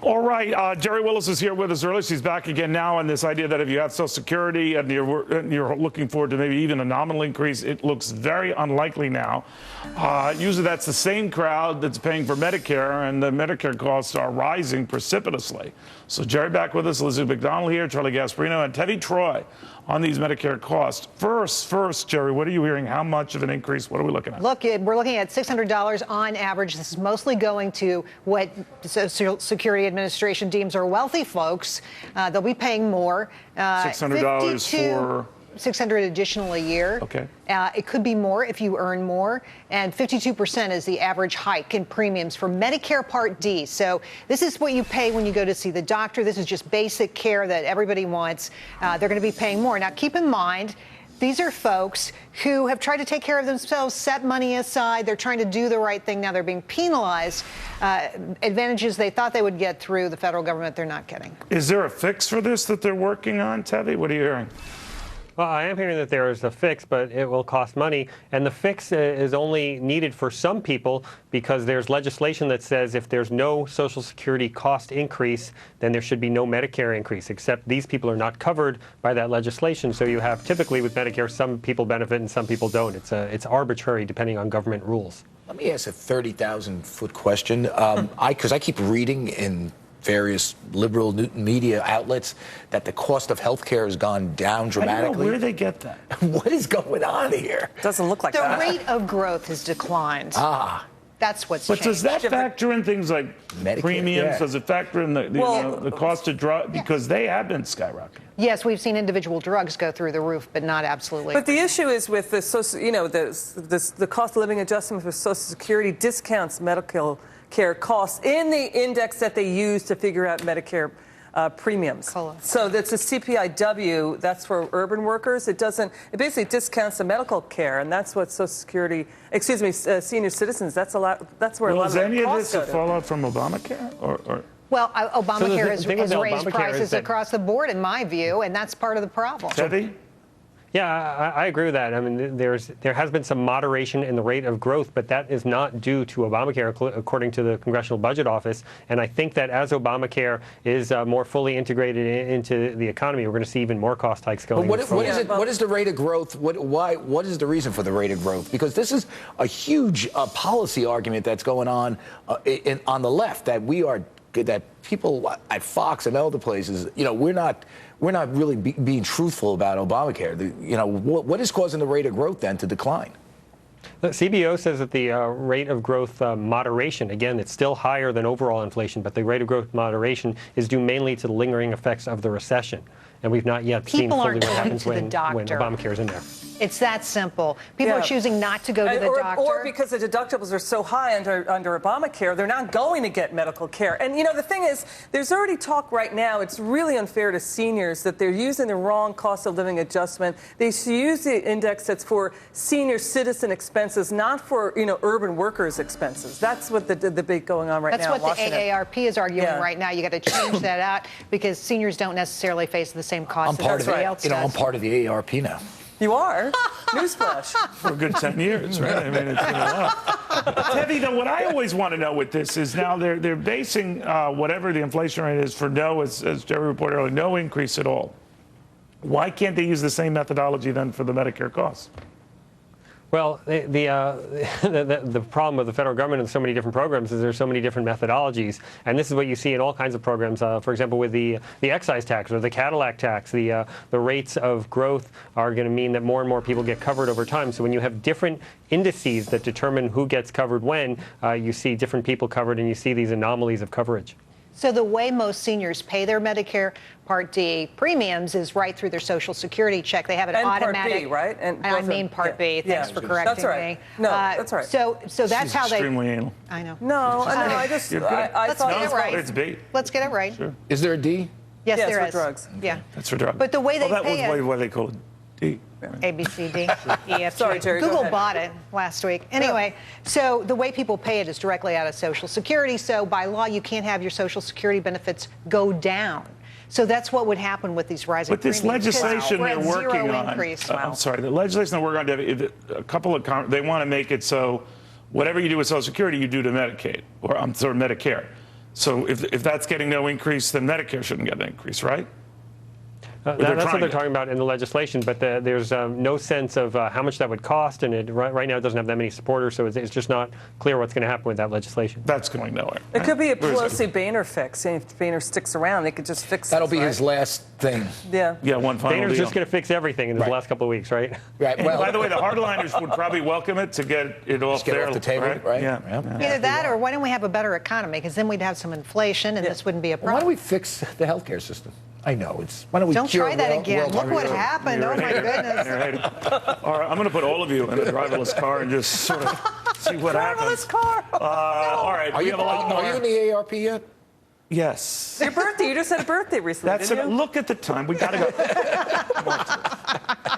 All right, Jerry Willis is here with us early. She's back again now on this idea that if you have Social Security and you're looking forward to maybe even a nominal increase, it looks very unlikely now. Usually that's the same crowd that's paying for Medicare, and the Medicare costs are rising precipitously. So Jerry back with us, Elizabeth McDonald here, Charlie Gasparino, and Tevi Troy on these Medicare costs. First, Jerry, what are you hearing? How much of an increase? What are we looking at? Look, we're looking at $600 on average. This is mostly going to what the Social Security Administration deems are wealthy folks. They'll be paying more. $600 for $600 additional a year. Okay. It could be more if you earn more. And 52% is the average hike in premiums for Medicare Part D. So this is what you pay when you go to see the doctor. This is just basic care that everybody wants. They're going to be paying more. Now, keep in mind, these are folks who have tried to take care of themselves, set money aside. They're trying to do the right thing. Now they're being penalized. Advantages they thought they would get through the federal government, they're not getting. Is there a fix for this that they're working on, Tevi? What are you hearing? Well, I am hearing that there is a fix, but it will cost money. And the fix is only needed for some people because there's legislation that says if there's no Social Security cost increase, then there should be no Medicare increase, except these people are not covered by that legislation. So you have typically with Medicare, some people benefit and some people don't. It's arbitrary depending on government rules. Let me ask a 30,000-foot question. Because I keep reading in various liberal media outlets that the cost of health care has gone down dramatically. I don't know, where do they get that? What is going on here? Doesn't look like that. The rate of growth has declined. That's what's But changed. does that factor in things like Medicare, premiums? yeah. Does it factor in the cost of drugs? Because they have been skyrocketing. Yes, we've seen individual drugs go through the roof, but not absolutely. But the issue is with the social, the cost of living adjustment for Social Security discounts medical care costs in the index that they use to figure out Medicare premiums. So that's a CPIW. That's for urban workers. It basically discounts the medical care, and that's what Social Security, senior citizens. That's a lot. That's where a lot of the costs go to. Is any of this a fallout from Obamacare, or? Well, Obamacare has raised Obamacare prices across the board, in my view, and that's part of the problem. Tevi? Yeah, I agree with that. I mean, there has been some moderation in the rate of growth, but that is not due to Obamacare, according to the Congressional Budget Office. And I think that as Obamacare is more fully integrated into the economy, we're going to see even more cost hikes going forward. What is the rate of growth? What is the reason for the rate of growth? Because this is a huge policy argument that's going on on the left that people at Fox and other places, we're not really being truthful about Obamacare. What is causing the rate of growth then to decline? The CBO says that the rate of growth moderation, again, it's still higher than overall inflation, but the rate of growth moderation is due mainly to the lingering effects of the recession. And we've not yet seen fully what happens when Obamacare is in there. It's that simple. People are choosing not to go to the doctor. Or because the deductibles are so high under Obamacare, they're not going to get medical care. And, the thing is, there's already talk right now, it's really unfair to seniors that they're using the wrong cost of living adjustment. They should use the index that's for senior citizen expenses, not for, urban workers' expenses. That's what the debate going on right now in Washington. That's what the AARP is arguing right now. You got to change that out because seniors don't necessarily face the same costs as everybody else does. I'm part of the AARP now. You are? Newsflash. For a good 10 years, right? I mean, it's been a lot. Tevi, though, what I always want to know with this is now they're basing whatever the inflation rate is for as Jerry reported earlier, no increase at all. Why can't they use the same methodology then for the Medicare costs? Well, the problem with the federal government and so many different programs is there's so many different methodologies, and this is what you see in all kinds of programs. For example, with the excise tax or the Cadillac tax, the rates of growth are going to mean that more and more people get covered over time. So when you have different indices that determine who gets covered when, you see different people covered, and you see these anomalies of coverage. So the way most seniors pay their Medicare Part D premiums is right through their Social Security check. They have an automatic. Part B, right? And I mean Part B. Thanks for correcting that's right. me. No, that's right. So that's how they. Extremely anal. I know. No, I just I thought get it right. It's B. Let's get it right. Sure. Is there a D? Yes, there for is. drugs. Yeah. That's for drugs. But the way they that pay was it. why they called it D. A, B, C, D, E, F, G. Sorry, Jerry, Google bought it last week. Anyway, so the way people pay it is directly out of Social Security. So by law, you can't have your Social Security benefits go down. So that's what would happen with these rising premiums. But this legislation they're working on, I'm sorry, the legislation they're working on, a couple of, they want to make it so whatever you do with Social Security, you do to Medicaid, or Medicare. So if that's getting no increase, then Medicare shouldn't get an increase, right? That's what they're talking about in the legislation, but there's no sense of how much that would cost, and right now it doesn't have that many supporters, so it's just not clear what's going to happen with that legislation. That's going nowhere. It could be a Pelosi-Boehner fix. And if Boehner sticks around, they could just fix it. That'll be his last thing. Yeah. Yeah, one final Boehner's deal. just going to fix everything in the last couple of weeks, right? Right. Well, By the way, the hardliners would probably welcome it to get it off get their off the table, right? Yeah. Either that, or why don't we have a better economy? Because then we'd have some inflation, and this wouldn't be a problem. why don't we fix the healthcare system? I know it's. Why don't we? Don't cure try that world again. Look hunger? what happened. Oh my goodness. All right, I'm going to put all of you in a driverless car and just sort of see what happens. Driverless car. All right, Are we you, have a lot more. are you in the ARP yet? Yes. Your birthday. You just had a birthday recently, That's didn't you? Look at the time. We got to go.